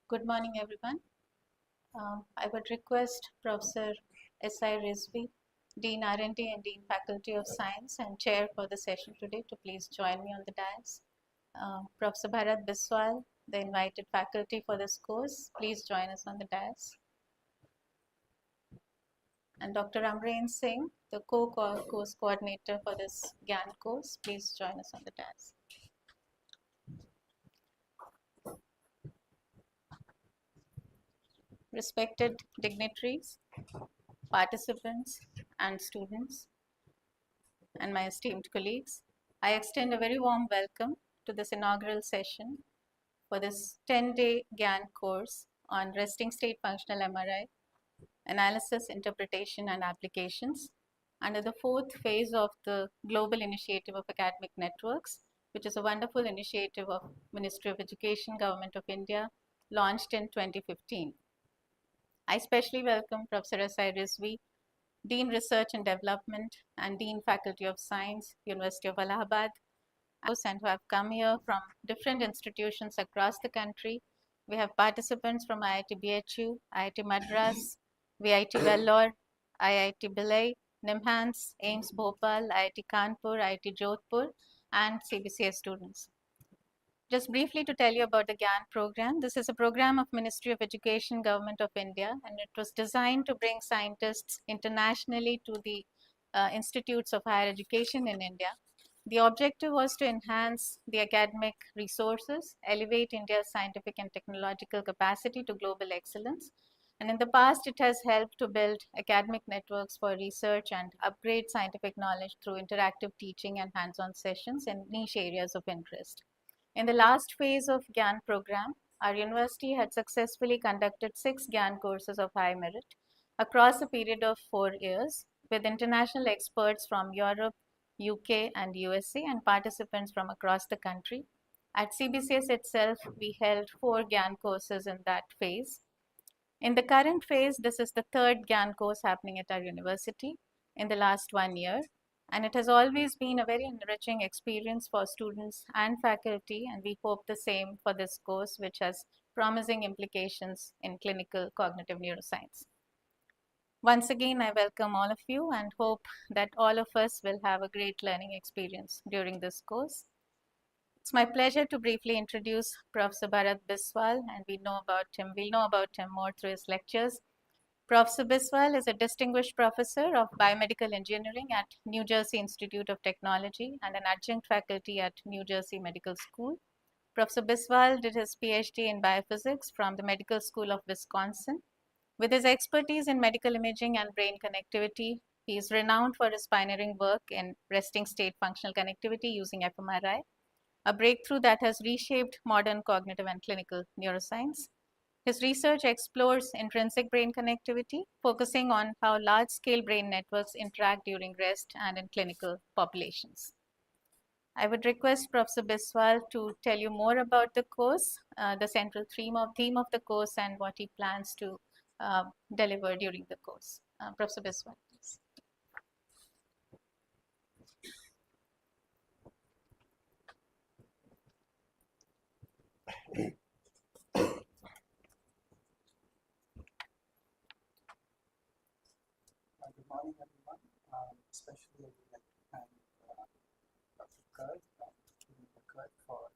Good morning, everyone. I would request Professor S.I. Rizvi, Dean R&D and Dean Faculty of Science and Chair for the session today to please join me on the dais. Professor Bharat Biswal, the invited faculty for this course, please join us on the dais. And Dr. Amreen Singh, the course coordinator for this GIAN course, please join us on the dais. Respected dignitaries, participants, and students, and my esteemed colleagues, I extend a very warm welcome to this inaugural session for this 10-day GIAN course on resting state functional MRI, analysis, interpretation, and applications under the fourth phase of the Global Initiative of Academic Networks, which is a wonderful initiative of Ministry of Education, Government of India, launched in 2015. I especially welcome Professor S.I. Rizvi, Dean Research and Development and Dean Faculty of Science, University of Allahabad, and who have come here from different institutions across the country. We have participants from IIT BHU, IIT Madras, VIT Vellore, IIT Bhilai, NIMHANS, AIMS Bhopal, IIT Kanpur, IIT Jodhpur, and CBCS students. Just briefly to tell you about the GIAN program, this is a program of Ministry of Education, Government of India, and it was designed to bring scientists internationally to the institutes of higher education in India. The objective was to enhance the academic resources, elevate India's scientific and technological capacity to global excellence. And in the past, it has helped to build academic networks for research and upgrade scientific knowledge through interactive teaching and hands-on sessions in niche areas of interest. In the last phase of GIAN program, our university had successfully conducted 6 GIAN courses of high merit across a period of 4 years with international experts from Europe, UK, and USA, and participants from across the country. At CBCS itself, we held 4 GIAN courses in that phase. In the current phase, this is the third GIAN course happening at our university in the last 1 year. And it has always been a very enriching experience for students and faculty, and we hope the same for this course, which has promising implications in clinical cognitive neuroscience. Once again, I welcome all of you and hope that all of us will have a great learning experience during this course. It's my pleasure to briefly introduce Professor Bharat Biswal, and we'll know about him more through his lectures. Professor Biswal is a distinguished professor of biomedical engineering at New Jersey Institute of Technology and an adjunct faculty at New Jersey Medical School. Professor Biswal did his PhD in biophysics from the Medical School of Wisconsin. With his expertise in medical imaging and brain connectivity, he is renowned for his pioneering work in resting state functional connectivity using fMRI, a breakthrough that has reshaped modern cognitive and clinical neuroscience. His research explores intrinsic brain connectivity, focusing on how large-scale brain networks interact during rest and in clinical populations. I would request Professor Biswal to tell you more about the course, the central theme of the course, and what he plans to deliver during the course. Professor Biswal, please. Good morning, everyone. Especially I would like to thank Dr. Kurt for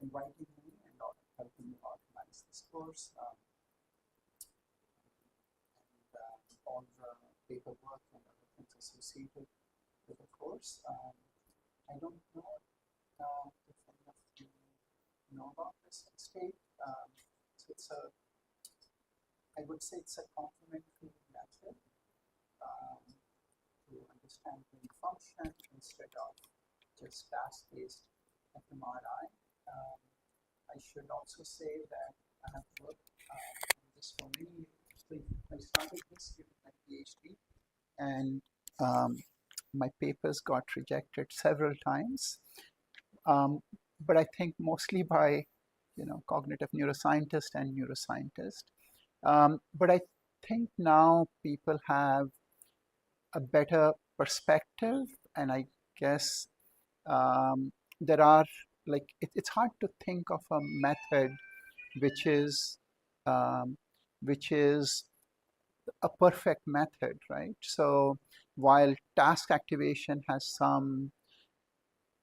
inviting me and helping me organize this course and all the paperwork and other things associated with the course. I don't know if any of you know about this state. So it's I would say it's a complementary method to understand brain function instead of just task-based fMRI. I should also say that I have worked on this for many years. I started this during my PhD, and my papers got rejected several times. But I think mostly by cognitive neuroscientists and neuroscientists. But I think now people have a better perspective, and I guess there are it's hard to think of a method which is um, which is a perfect method, right? So while task activation has some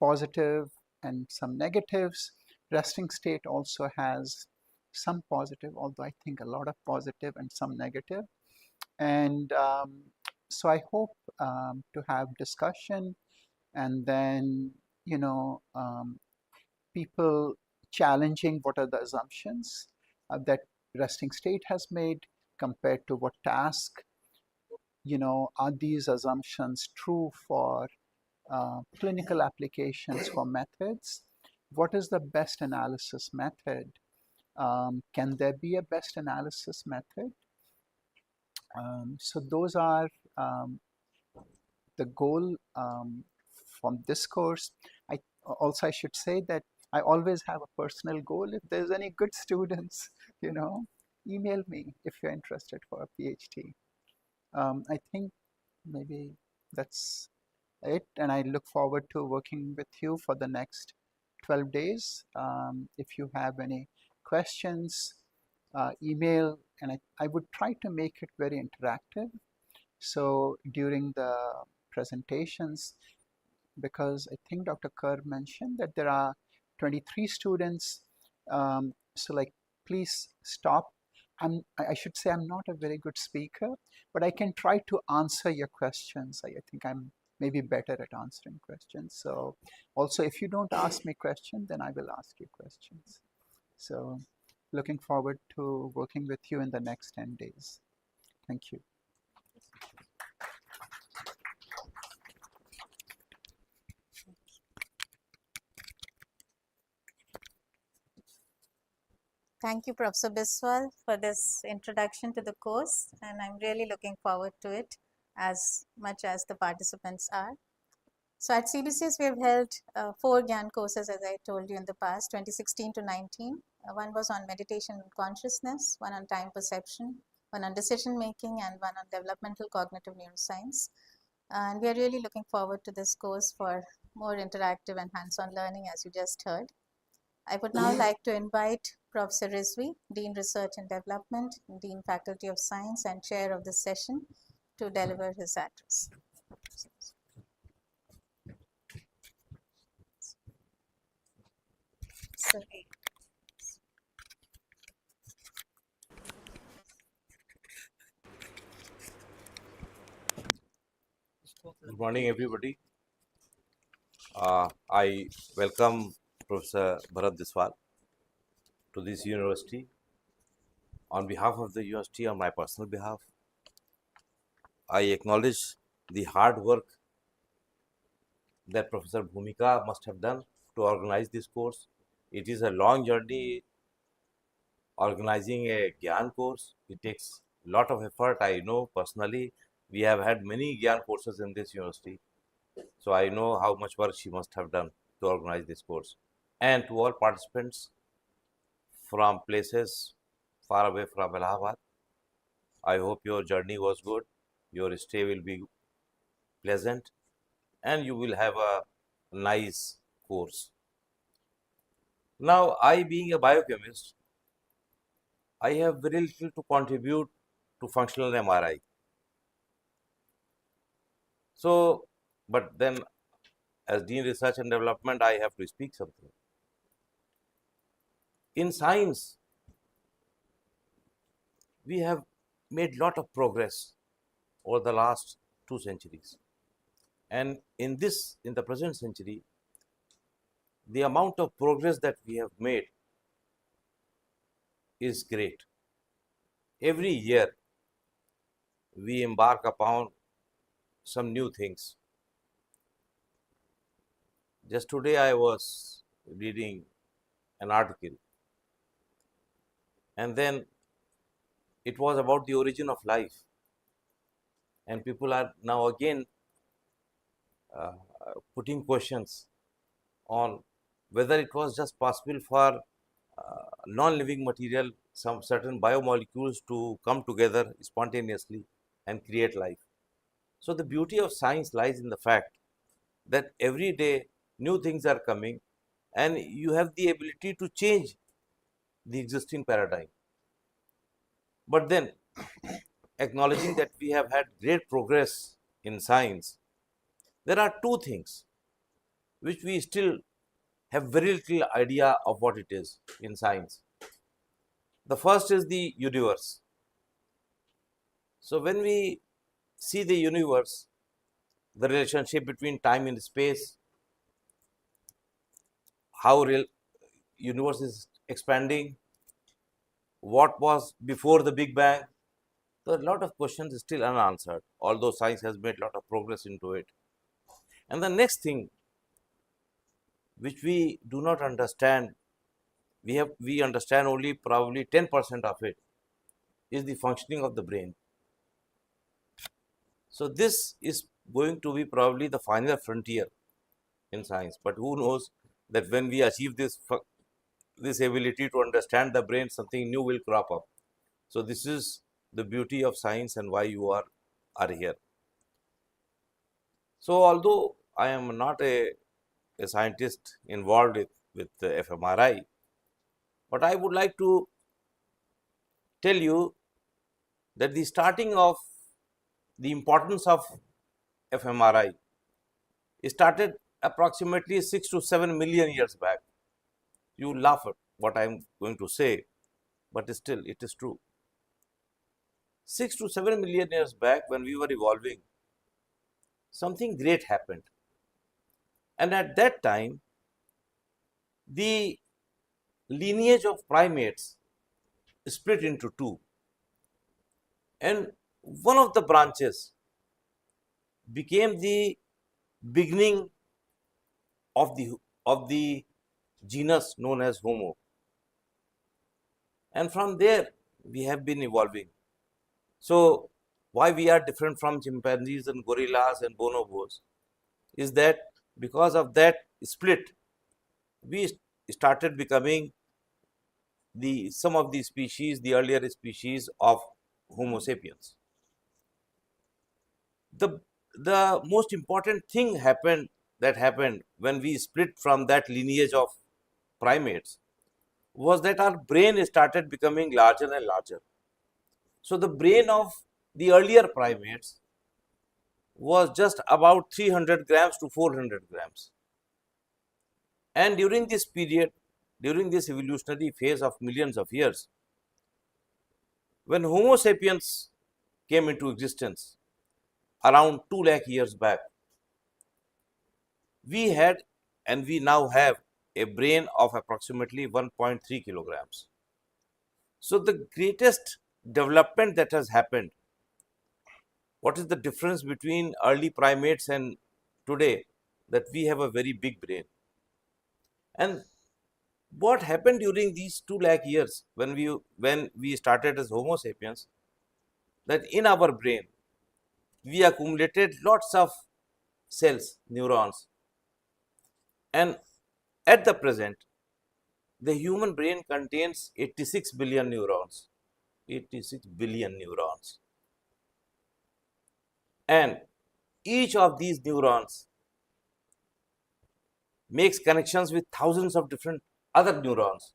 positive and some negatives, resting state also has some positive, although I think a lot of positive and some negative. And so I hope to have discussion, and then, you know, people challenging what are the assumptions that resting state has made compared to what task, you know, are these assumptions true for clinical applications for methods? What is the best analysis method? Can there be a best analysis method? So those are um, the goal from this course. I should say that I always have a personal goal. If there's any good students, you know, email me if you're interested for a PhD. I think maybe that's it, and I look forward to working with you for the next 12 days. If you have any questions, email, and I would try to make it very interactive. So during the presentations, because I think Dr. Kerr mentioned that there are 23 students, so like, please stop. I should say I'm not a very good speaker, but I can try to answer your questions. I think I'm maybe better at answering questions. So also, if you don't ask me questions, then I will ask you questions. So looking forward to working with you in the next 10 days. Thank you. Thank you, Professor Biswal, for this introduction to the course, and I'm really looking forward to it as much as the participants are. So at CBCS, we have held 4 GIAN courses, as I told you in the past, 2016 to 19. One was on meditation and consciousness, one on time perception, one on decision making, and one on developmental cognitive neuroscience. And we are really looking forward to this course for more interactive and hands-on learning, as you just heard. I would now like to invite Professor Rizvi, Dean Research and Development, Dean Faculty of Science, and Chair of this session, to deliver his address. Good morning, everybody. I welcome Professor Bharat Biswal to this university. On behalf of the university, on my personal behalf, I acknowledge the hard work that Professor Bhumika must have done to organize this course. It is a long journey organizing a GIAN course. It takes a lot of effort. I know personally, we have had many GIAN courses in this university. So I know how much work she must have done to organize this course. And to all participants from places far away from Allahabad, I hope your journey was good, your stay will be pleasant, and you will have a nice course. Now, I being a biochemist, I have very little to contribute to functional MRI. So, but then as Dean Research and Development, I have to speak something. In science, we have made lot of progress over the last 2 centuries. And in the present century, the amount of progress that we have made is great. Every year, we embark upon some new things. Just today, I was reading an article, and then it was about the origin of life. And people are now again uh, putting questions on whether it was just possible for non-living material, some certain biomolecules to come together spontaneously and create life. So the beauty of science lies in the fact that every day new things are coming and you have the ability to change the existing paradigm. But then, acknowledging that we have had great progress in science, there are two things which we still have very little idea of what it is in science. The first is the universe. So, when we see the universe, the relationship between time and space, how real universe is expanding, what was before the Big Bang. So, a lot of questions still unanswered, although science has made a lot of progress into it. And the next thing which we do not understand, we understand only probably 10% of it, is the functioning of the brain. So, this is going to be probably the final frontier in science, but who knows that when we achieve this ability to understand the brain, something new will crop up. So, this is the beauty of science and why you are here. So, although I am not a scientist involved with the fMRI, but I would like to tell you that the starting of the importance of fMRI started approximately 6 to 7 million years back. You laugh at what I am going to say, but still it is true. 6 to 7 million years back, when we were evolving, something great happened. And at that time, the lineage of primates split into two. And one of the branches became the beginning of the genus known as Homo. And from there, we have been evolving. So, why we are different from chimpanzees and gorillas and bonobos is that because of that split, we started becoming some of the species, the earlier species of Homo sapiens. The most important thing happened when we split from that lineage of primates was that our brain started becoming larger and larger. So, the brain of the earlier primates was just about 300 grams to 400 grams. And during this period, during this evolutionary phase of millions of years, when Homo sapiens came into existence around 2 lakh years back, we had and we now have a brain of approximately 1.3 kilograms. So, the greatest development that has happened, what is the difference between early primates and today? That we have a very big brain. And what happened during these 2 lakh years when we started as Homo sapiens, that in our brain we accumulated lots of cells, neurons, and at the present the human brain contains 86 billion neurons. 86 billion neurons. And each of these neurons makes connections with thousands of different other neurons,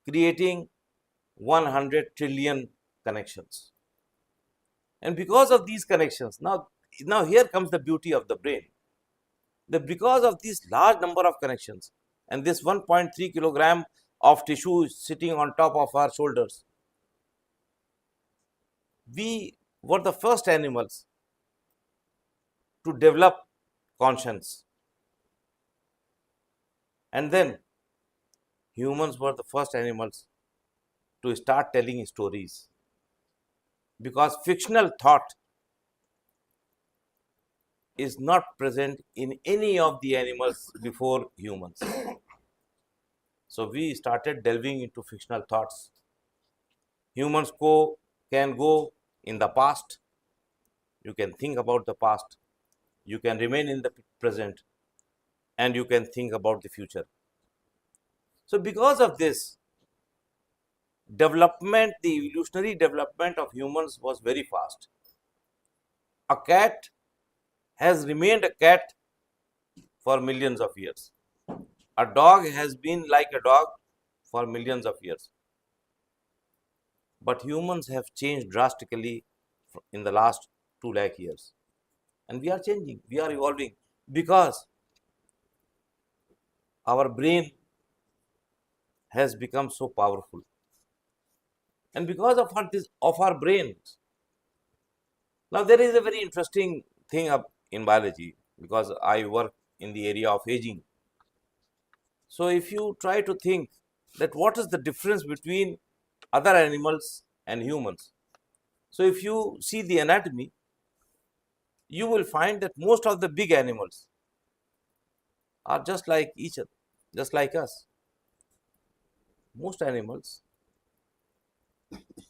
creating 100 trillion connections. And because of these connections, now here comes the beauty of the brain. That because of this large number of connections and this 1.3 kilogram of tissue sitting on top of our shoulders, we were the first animals to develop conscience. And then humans were the first animals to start telling stories, because fictional thought is not present in any of the animals before humans. So, we started delving into fictional thoughts. Humans can go in the past, you can think about the past, you can remain in the present, and you can think about the future. So, because of this development, the evolutionary development of humans was very fast. A cat has remained a cat for millions of years. A dog has been like a dog for millions of years. But humans have changed drastically in the last 2 lakh years. And we are changing, we are evolving because our brain has become so powerful. And because of our brains, now there is a very interesting thing up in biology because I work in the area of aging. So if you try to think that what is the difference between other animals and humans. So if you see the anatomy, you will find that most of the big animals are just like each other, just like us. Most animals,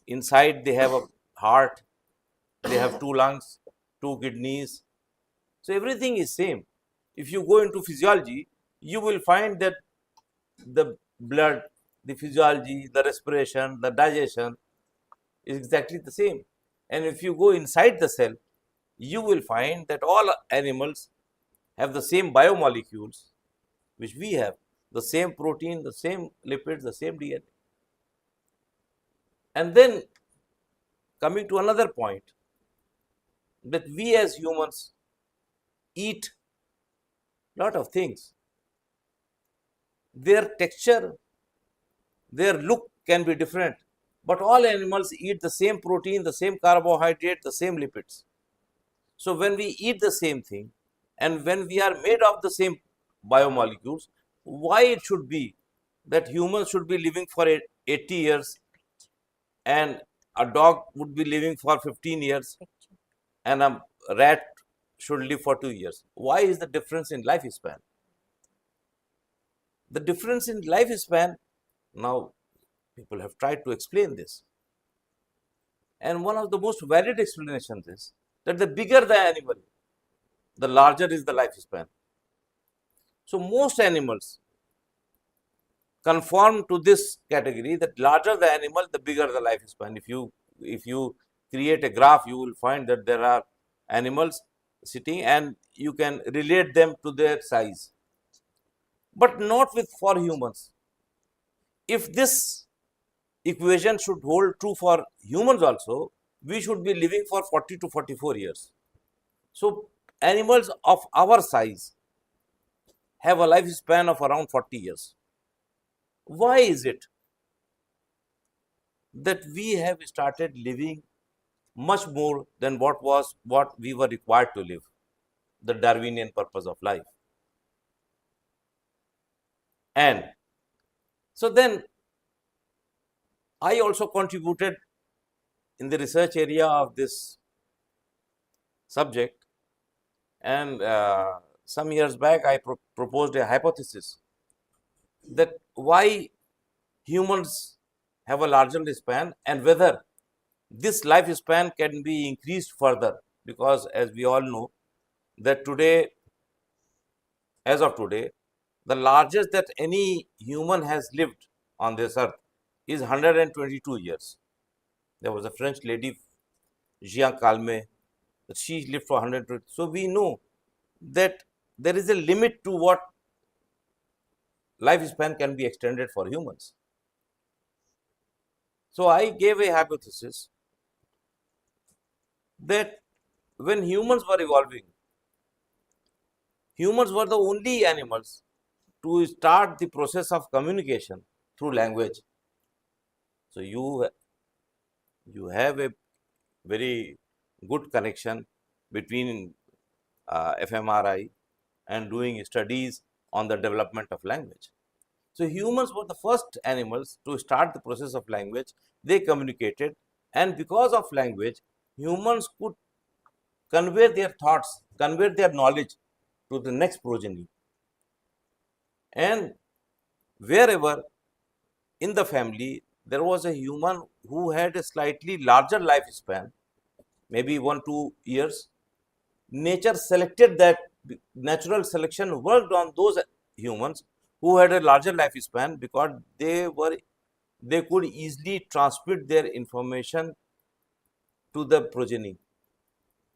inside they have a heart, they have 2 lungs, 2 kidneys. So everything is same. If you go into physiology, you will find that the blood, the physiology, the respiration, the digestion is exactly the same. And if you go inside the cell, you will find that all animals have the same biomolecules which we have, the same protein, the same lipids, the same DNA. And then coming to another point, that we as humans eat lot of things. Their texture, their look can be different, but all animals eat the same protein, the same carbohydrate, the same lipids. So when we eat the same thing and when we are made of the same biomolecules, why it should be that humans should be living for 80 years and a dog would be living for 15 years and a rat should live for 2 years? Why is the difference in lifespan? The difference in lifespan, now people have tried to explain this. And one of the most valid explanations is that the bigger the animal, the larger is the lifespan. So most animals conform to this category, that larger the animal, the bigger the lifespan. If you create a graph, you will find that there are animals sitting and you can relate them to their size, but not with for humans. If this equation should hold true for humans also, we should be living for 40 to 44 years. So animals of our size have a lifespan of around 40 years. Why is it that we have started living much more than what we were required to live, the Darwinian purpose of life? And so then I also contributed in the research area of this subject, and some years back I proposed a hypothesis that why humans have a larger lifespan and whether this lifespan can be increased further, because as we all know that today, as of today, the largest that any human has lived on this earth is 122 years. There was a French lady, GIAN Course, she lived for 120. So we know that there is a limit to what lifespan can be extended for humans. So I gave a hypothesis that when humans were evolving, humans were the only animals to start the process of communication through language. So you have a very good connection between fMRI and doing studies on the development of language. So humans were the first animals to start the process of language. They communicated, and because of language, humans could convey their thoughts, convey their knowledge to the next progeny. And wherever in the family there was a human who had a slightly larger lifespan, maybe 1-2 years, nature selected that. Natural selection worked on those humans who had a larger lifespan because they could easily transmit their information to the progeny,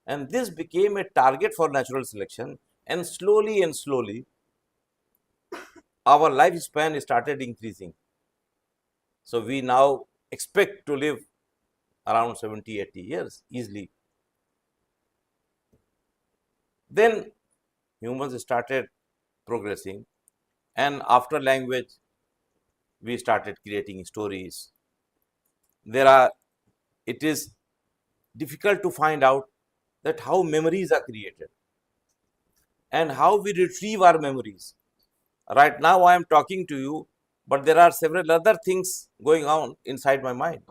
and this became a target for natural selection. And slowly our lifespan started increasing. So we now expect to live around 70, 80 years easily. Then humans started progressing, and after language, we started creating stories. It is difficult to find out that how memories are created and how we retrieve our memories. Right now, I am talking to you, but there are several other things going on inside my mind.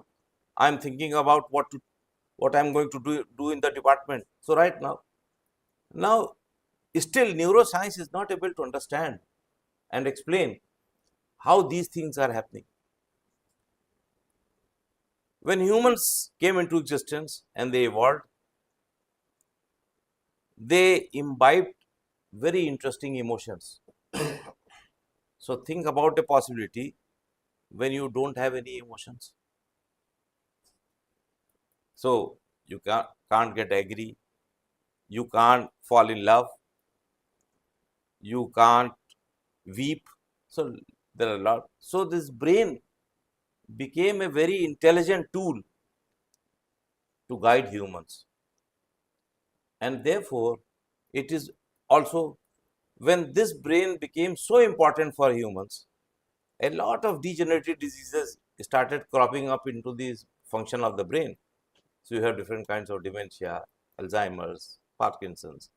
I am thinking about what I am going to do in the department. So right now, still neuroscience is not able to understand and explain how these things are happening. When humans came into existence and they evolved, they imbibed very interesting emotions. So think about the possibility when you don't have any emotions. So you can't get angry, you can't fall in love, you can't weep. So there are a lot. So this brain became a very intelligent tool to guide humans. And therefore, it is also when this brain became so important for humans, a lot of degenerative diseases started cropping up into this function of the brain. So you have different kinds of dementia, Alzheimer's, Parkinson's.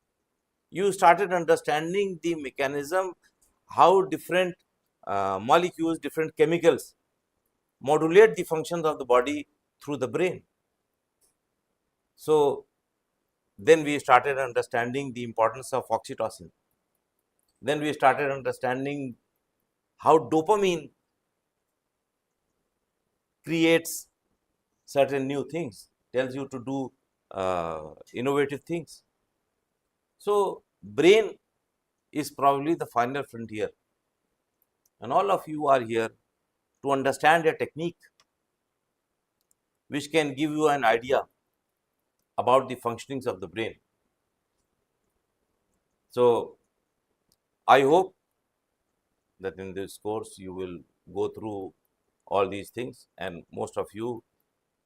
You started understanding the mechanism, how different molecules, different chemicals modulate the functions of the body through the brain. So then we started understanding the importance of oxytocin. Then we started understanding how dopamine creates certain new things, tells you to do innovative things. So brain is probably the final frontier, and all of you are here to understand a technique which can give you an idea about the functionings of the brain. So I hope that in this course you will go through all these things, and most of you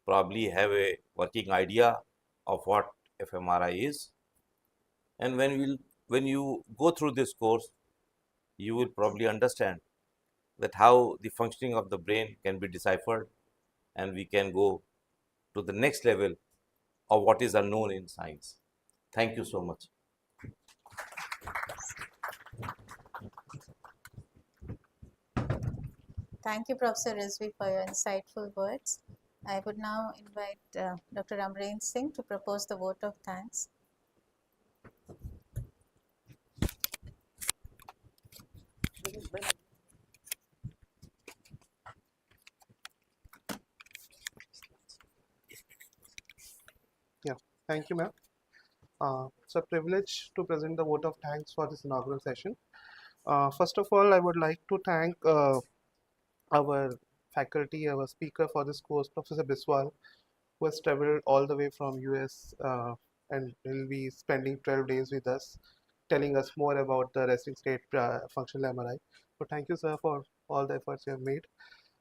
probably have a working idea of what fMRI is. And when you go through this course, you will probably understand that how the functioning of the brain can be deciphered, and we can go to the next level of what is unknown in science. Thank you so much. Thank you, Professor Rizvi, for your insightful words. I would now invite Dr. Amreen Singh to propose the vote of thanks. Yeah, thank you, ma'am. It's a privilege to present the vote of thanks for this inaugural session. First of all, I would like to thank our faculty, our speaker for this course, Professor Biswal, who has traveled all the way from US and will be spending 12 days with us, telling us more about the resting state functional MRI. So thank you, sir, for all the efforts you have made.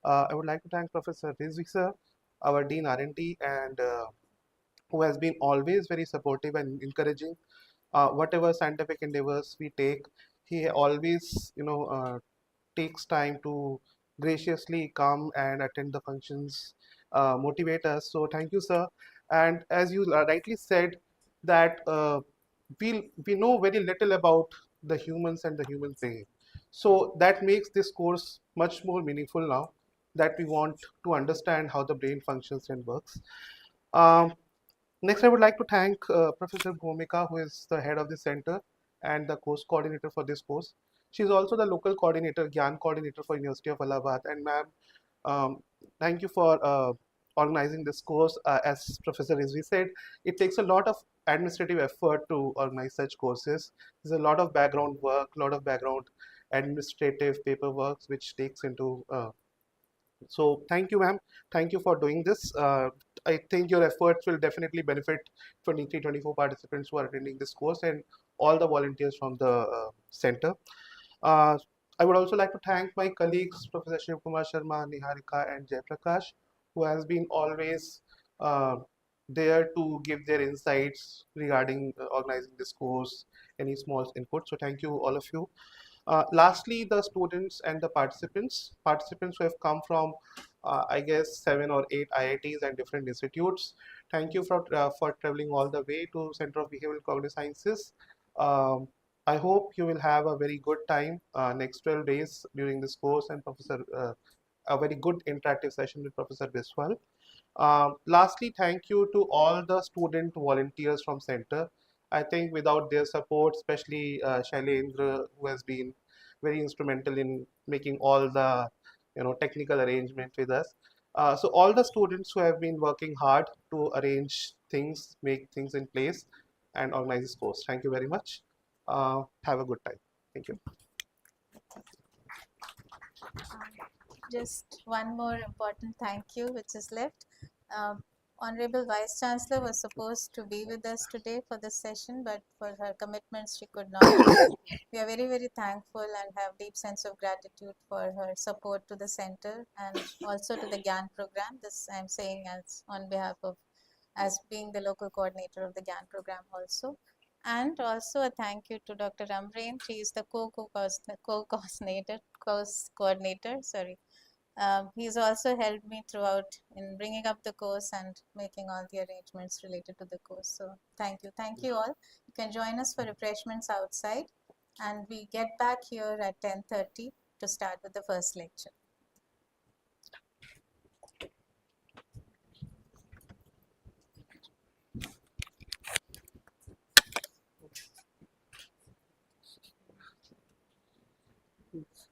I would like to thank Professor Rizvi, sir, our Dean R&D, and who has been always very supportive and encouraging whatever scientific endeavors we take. He always takes time to graciously come and attend the functions, motivate us. So thank you, sir. And as you rightly said, that we know very little about the humans and the human brain. So that makes this course much more meaningful now, that we want to understand how the brain functions and works. Um, Next, I would like to thank Professor Bhumika, who is the head of the center and the course coordinator for this course. She is also the local coordinator, GIAN coordinator for University of Allahabad. And ma'am, um, thank you for organizing this course. As Professor Rizvi said, it takes a lot of administrative effort to organize such courses. There's a lot of background work, a lot of background administrative paperwork, which takes into so thank you, ma'am. Thank you for doing this. I think your efforts will definitely benefit 23, 24 participants who are attending this course and all the volunteers from the center. Uh, I would also like to thank my colleagues, Professor Shiv Kumar Sharma, Niharika, and Jayaprakash, who has been always uh, there to give their insights regarding organizing this course, any small input. So thank you, all of you. Lastly, the students and the participants who have come from, I guess, 7 or 8 IITs and different institutes. Thank you for traveling all the way to Center of Behavioral Cognitive Sciences. Um, I hope you will have a very good time next 12 days during this course and a very good interactive session with Professor Biswal. Lastly, thank you to all the student volunteers from center. I think without their support, especially Shailendra, who has been very instrumental in making all the technical arrangement with us. So all the students who have been working hard to arrange things, make things in place, and organize this course. Thank you very much. Have a good time. Thank you. Just one more important thank you which is left. Um, Honorable Vice Chancellor was supposed to be with us today for this session, but for her commitments she could not. We are very, very thankful and have deep sense of gratitude for her support to the center and also to the GIAN program. This I'm saying as on behalf of, as being the local coordinator of the GIAN program also. And also a thank you to Dr. Amreen. She is the coordinator, sorry. He's also helped me throughout in bringing up the course and making all the arrangements related to the course. So thank you. Thank you all. You can join us for refreshments outside, and we get back here at 10:30 to start with the first lecture.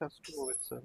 Has to go with, sir.